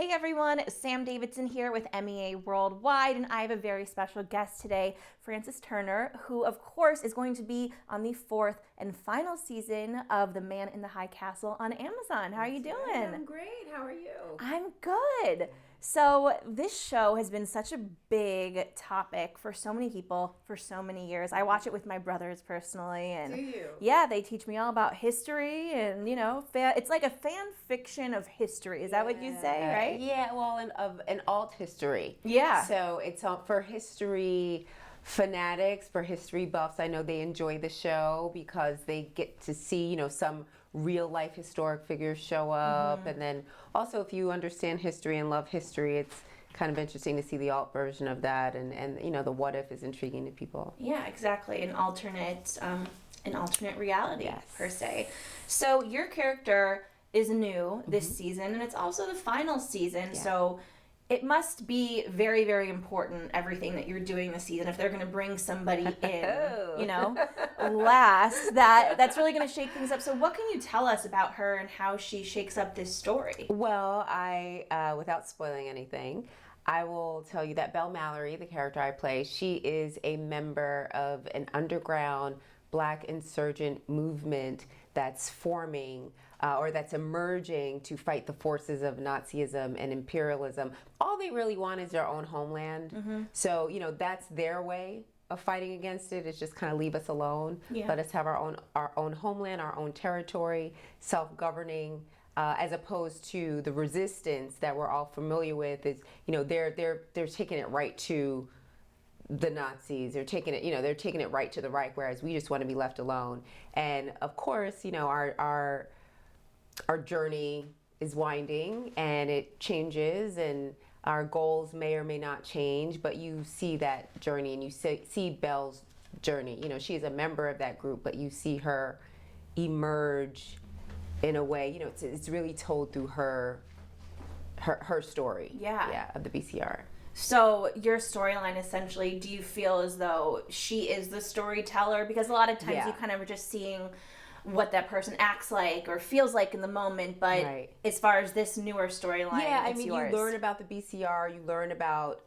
Hey everyone, Sam Davidson here with MEA Worldwide, and I have a very special guest today, Frances Turner, who of course is going to be on the fourth and final season of The Man in the High Castle on Amazon. How are you doing? I'm great. How are you? I'm good. So this show has been such a big topic for so many people for so many years. I watch it with my brothers personally, and Do you? yeah, they teach me all about history, and it's like a fan fiction of history. Is that what you say, right? Yeah, well, of an alt history. Yeah. So it's for history fanatics, for history buffs. I know they enjoy the show because they get to see, some real life historic figures show up. And then also, if you understand history and love history, it's kind of interesting to see the alt version of that. And the what if is intriguing to people. Yeah, exactly. An alternate reality, Yes. per se. So your character is new this season, and it's also the final season. Yeah. So it must be very, very important, everything that you're doing this season. If they're going to bring somebody in, last, that's really going to shake things up. So what can you tell us about her and how she shakes up this story? Well, without spoiling anything, I will tell you that Belle Mallory, the character I play, she is a member of an underground Black insurgent movement that's forming or that's emerging to fight the forces of Nazism and imperialism. All they really want is their own homeland. So, that's their way of fighting against it, is just kind of leave us alone. Yeah. Let us have our own homeland, our own territory, self-governing. As opposed to the resistance that we're all familiar with, is they're taking it right to the Nazis. They're taking it right to the right, whereas we just want to be left alone. And of course, our journey is winding and it changes, and our goals may or may not change, but you see that journey and you see Belle's journey. She's a member of that group, but you see her emerge in a way, it's really told through her story. Yeah. Of the BCR. So your storyline, essentially, do you feel as though she is the storyteller? Because a lot of times Yeah. you kind of are just seeing what that person acts like or feels like in the moment, but Right. as far as this newer storyline, it's yours. You learn about the BCR, you learn about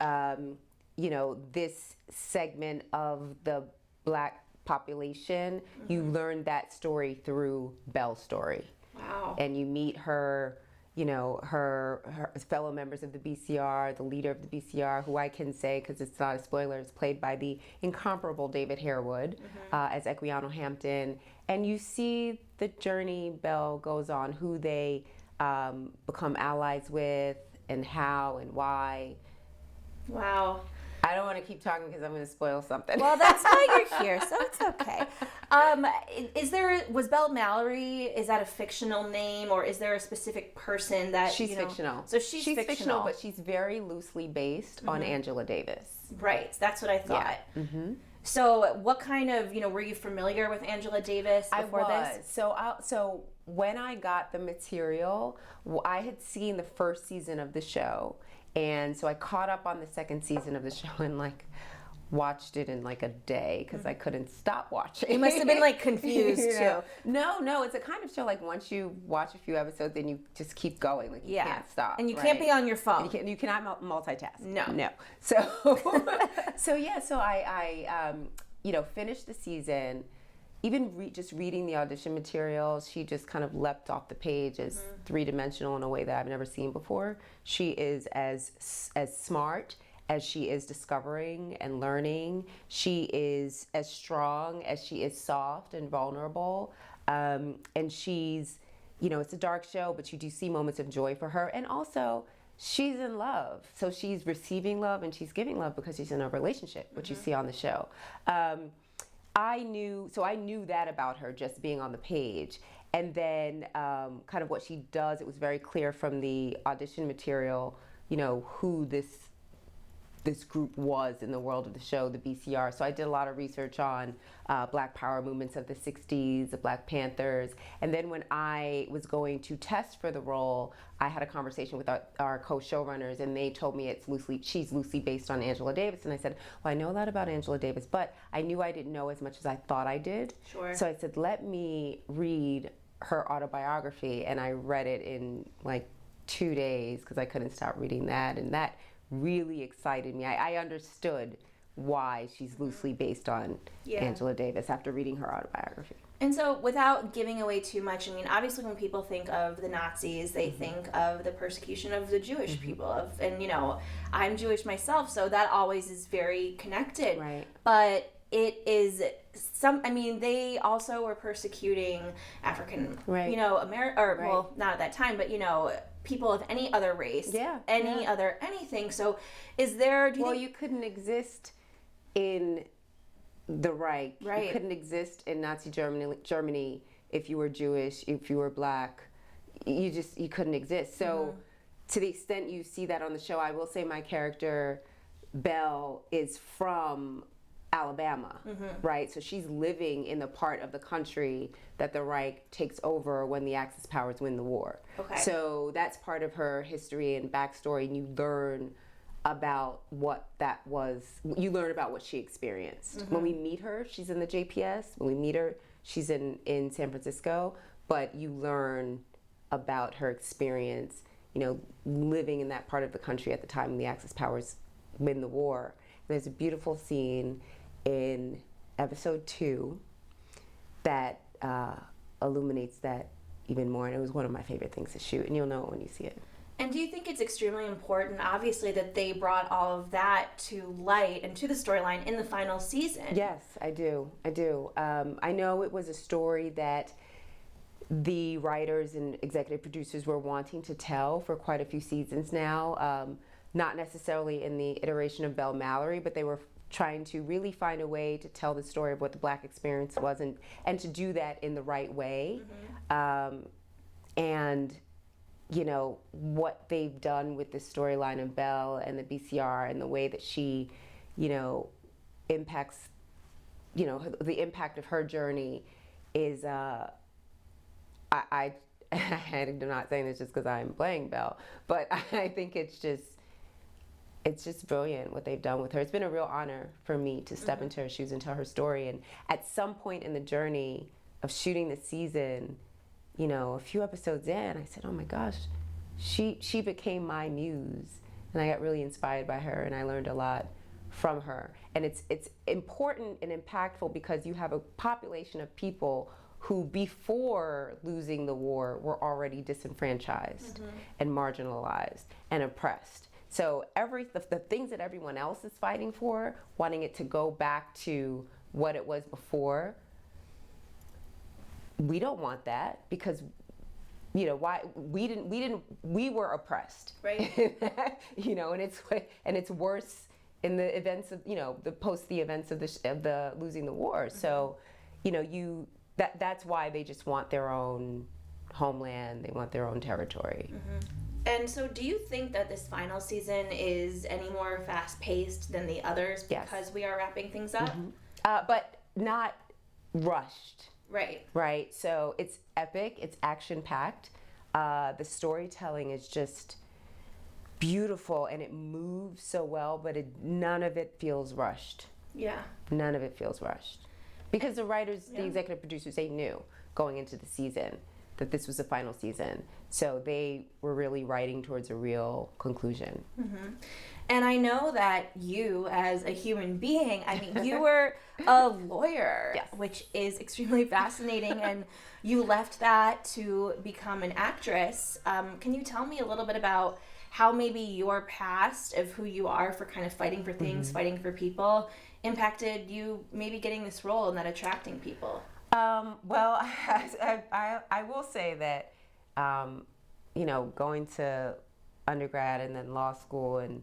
this segment of the Black population. You learn that story through Belle's story. Wow. And you meet her, her fellow members of the BCR, the leader of the BCR, who I can say, because it's not a spoiler, is played by the incomparable David Harewood as Equiano Hampton. And you see the journey Belle goes on, who they become allies with, and how and why. Wow. I don't want to keep talking because I'm going to spoil something. Well, that's why you're here, so it's okay. Was Belle Mallory, is that a fictional name, or is there a specific person that, She's fictional. So she's fictional, but she's very loosely based on Angela Davis. Right, that's what I thought. Yeah. Mm-hmm. So what kind of, were you familiar with Angela Davis before this? So when I got the material, I had seen the first season of the show. And so I caught up on the second season of the show and watched it in a day because I couldn't stop watching. You must have been confused too. No, it's a kind of show once you watch a few episodes, then you just keep going. You can't stop. And you can't be on your phone. You cannot multitask. No. So I finished the season. Even just reading the audition materials, she just kind of leapt off the page as three-dimensional in a way that I've never seen before. She is as smart as she is discovering and learning. She is as strong as she is soft and vulnerable. And she's, it's a dark show, but you do see moments of joy for her. And also, she's in love. So she's receiving love and she's giving love because she's in a relationship, which you see on the show. I knew that about her just being on the page. And then kind of what she does, it was very clear from the audition material, who this group was in the world of the show, the BCR. So I did a lot of research on Black Power movements of the 60s, the Black Panthers. And then when I was going to test for the role, I had a conversation with our co-showrunners, and they told me she's loosely based on Angela Davis. And I said, well, I know a lot about Angela Davis, but I knew I didn't know as much as I thought I did. Sure. So I said, let me read her autobiography. And I read it in 2 days because I couldn't stop reading that, and that really excited me. I understood why she's loosely based on Angela Davis after reading her autobiography. And so, without giving away too much, I mean, obviously when people think of the Nazis, they think of the persecution of the Jewish people. And, you know, I'm Jewish myself, so that always is very connected. Right. But it is they also were persecuting African, you know, well, not at that time, but, you know, people of any other race, other anything. So is there, do you think... you couldn't exist in the Reich. You couldn't exist in Nazi Germany if you were Jewish, if you were black. You couldn't exist. So to the extent you see that on the show, I will say my character, Belle, is from Alabama, right? So she's living in the part of the country that the Reich takes over when the Axis powers win the war. Okay. So that's part of her history and backstory, and you learn about what that was. You learn about what she experienced. When we meet her, she's in the JPS. When we meet her, she's in San Francisco, but you learn about her experience, you know, living in that part of the country at the time when the Axis powers win the war. And there's a beautiful scene in episode 2 that illuminates that even more, and it was one of my favorite things to shoot, and you'll know it when you see it. And do you think it's extremely important, obviously, that they brought all of that to light and to the storyline in the final season? Yes, I do. I know it was a story that the writers and executive producers were wanting to tell for quite a few seasons now. Not necessarily in the iteration of Belle Mallory, but they were trying to really find a way to tell the story of what the Black experience was, and to do that in the right way. And you know, what they've done with the storyline of Belle and the BCR and the way that she, you know, impacts, you know, the impact of her journey is, I'm not saying this just because I'm playing Belle, but I think it's just brilliant what they've done with her. It's been a real honor for me to step into her shoes and tell her story. And at some point in the journey of shooting the season, you know, a few episodes in, I said, oh my gosh, she became my muse. And I got really inspired by her, and I learned a lot from her. And it's important and impactful because you have a population of people who before losing the war were already disenfranchised and marginalized and oppressed. So the things that everyone else is fighting for, wanting it to go back to what it was before, we don't want that because, you know, why we were oppressed, right? You know, and it's worse in the events of, you know, the events of the losing the war. So, you know, that's why they just want their own homeland. They want their own territory. And so do you think that this final season is any more fast-paced than the others because we are wrapping things up? But not rushed. Right. So it's epic. It's action-packed. The storytelling is just beautiful, and it moves so well, but none of it feels rushed. Yeah. None of it feels rushed. Because the writers, the executive producers, they knew going into the season that this was the final season. So they were really writing towards a real conclusion. And I know that you, as a human being, I mean, you were a lawyer, which is extremely fascinating, and you left that to become an actress. Can you tell me a little bit about how maybe your past of who you are for kind of fighting for things, fighting for people, impacted you maybe getting this role and that attracting people? Well, I will say that, you know, going to undergrad and then law school and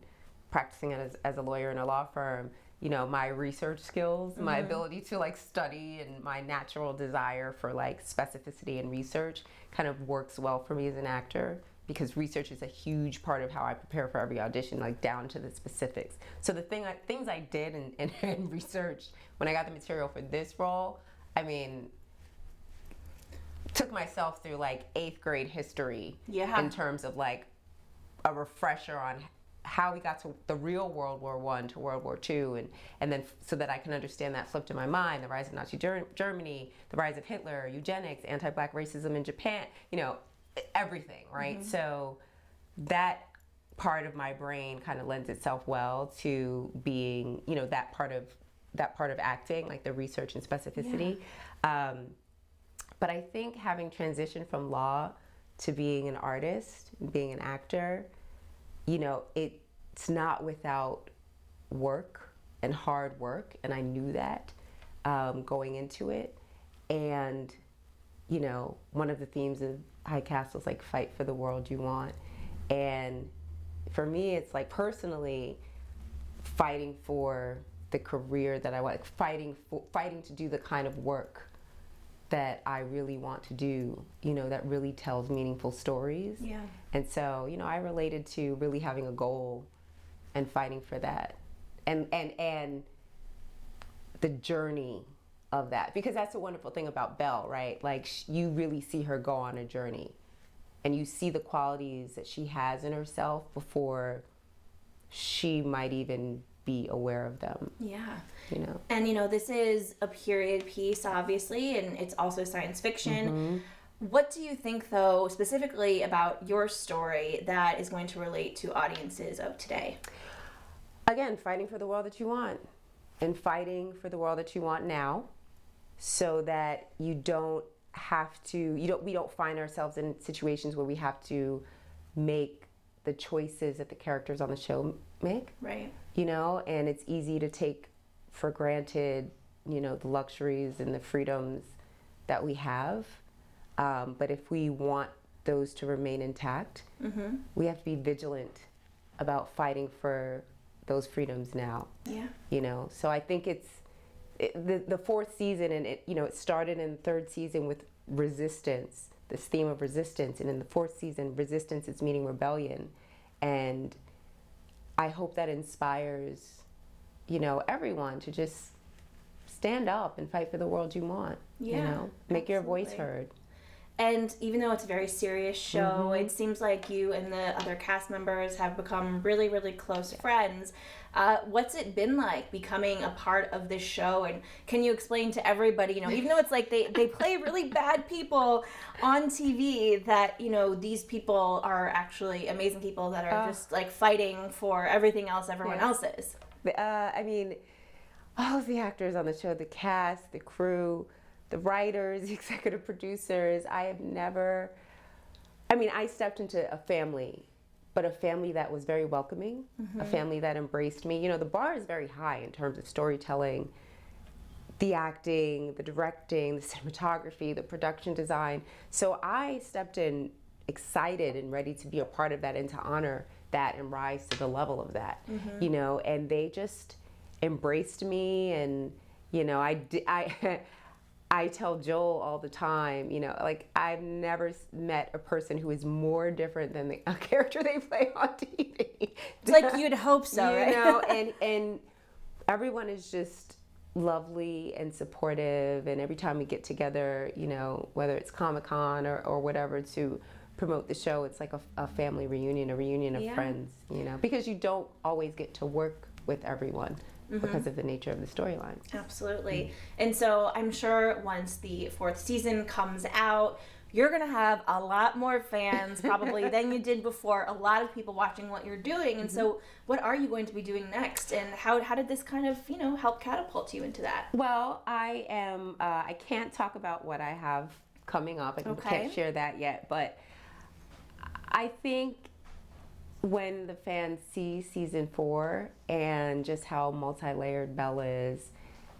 practicing as a lawyer in a law firm, you know, my research skills, my ability to like study, and my natural desire for like specificity and research kind of works well for me as an actor, because research is a huge part of how I prepare for every audition, like down to the specifics. So the things I did in research when I got the material for this role, I mean, took myself through like 8th grade history in terms of like a refresher on how we got to the real World War I to World War II, and then so that I can understand that flipped in my mind, the rise of Nazi Germany, the rise of Hitler, eugenics, anti-Black racism in Japan, you know, everything, right? So that part of my brain kind of lends itself well to being, that part of acting, like the research and specificity. Yeah. But I think having transitioned from law to being an artist, being an actor, it's not without work and hard work, and I knew that going into it. And one of the themes of High Castle is like fight for the world you want. And for me, it's like personally fighting for the career that I want, fighting to do the kind of work that I really want to do, that really tells meaningful stories. Yeah. And so, I related to really having a goal and fighting for that, and the journey of that, because that's the wonderful thing about Belle, right? Like you really see her go on a journey, and you see the qualities that she has in herself before she might even be aware of them. Yeah. And this is a period piece, obviously, and it's also science fiction. Mm-hmm. What do you think, though, specifically about your story that is going to relate to audiences of today? Again, fighting for the world that you want, and fighting for the world that you want now, so that you don't have to, we don't find ourselves in situations where we have to make the choices that the characters on the show make. Right. And it's easy to take for granted, the luxuries and the freedoms that we have. But if we want those to remain intact, mm-hmm. we have to be vigilant about fighting for those freedoms now. Yeah. So I think the fourth season, and it started in the third season with resistance, this theme of resistance, and in the fourth season, resistance is meaning rebellion. And I hope that inspires, everyone to just stand up and fight for the world you want. Yeah, make your voice heard. And even though it's a very serious show, mm-hmm. it seems like you and the other cast members have become really, really close friends. What's it been like becoming a part of this show? And can you explain to everybody, even though it's like they play really bad people on TV, that, these people are actually amazing people that are just like fighting for everything else everyone else is? All of the actors on the show, the cast, the crew, the writers, the executive producers, I stepped into a family, but a family that was very welcoming, mm-hmm. a family that embraced me. The bar is very high in terms of storytelling, the acting, the directing, the cinematography, the production design. So I stepped in excited and ready to be a part of that and to honor that and rise to the level of that, mm-hmm. And they just embraced me. And, I tell Joel all the time, I've never met a person who is more different than the character they play on TV. It's like you'd hope so, right? And everyone is just lovely and supportive. And every time we get together, whether it's Comic-Con or whatever to promote the show, it's like a family reunion, a reunion of friends, because you don't always get to work with everyone. Mm-hmm. Because of the nature of the storyline. Absolutely. Mm-hmm. And so I'm sure once the fourth season comes out, you're going to have a lot more fans probably than you did before, a lot of people watching what you're doing. And mm-hmm. so what are you going to be doing next? And how did this kind of, help catapult you into that? Well, I can't talk about what I have coming up. I can't share that yet. But I think when the fans see season 4 and just how multi-layered Belle is,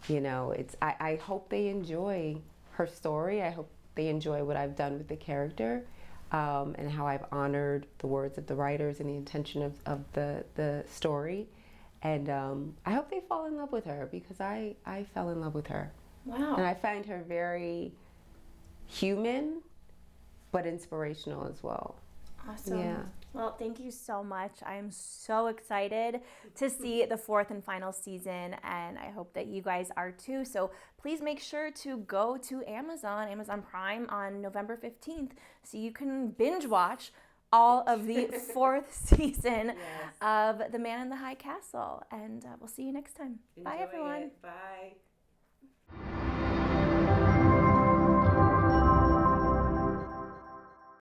I hope they enjoy her story. I hope they enjoy what I've done with the character, and how I've honored the words of the writers and the intention of the story. And I hope they fall in love with her, because I fell in love with her. Wow. And I find her very human, but inspirational as well. Awesome. Yeah. Well, thank you so much. I am so excited to see the fourth and final season, and I hope that you guys are too. So please make sure to go to Amazon Prime on November 15th, so you can binge watch all of the fourth season of The Man in the High Castle. And we'll see you next time. Bye, everyone. Bye.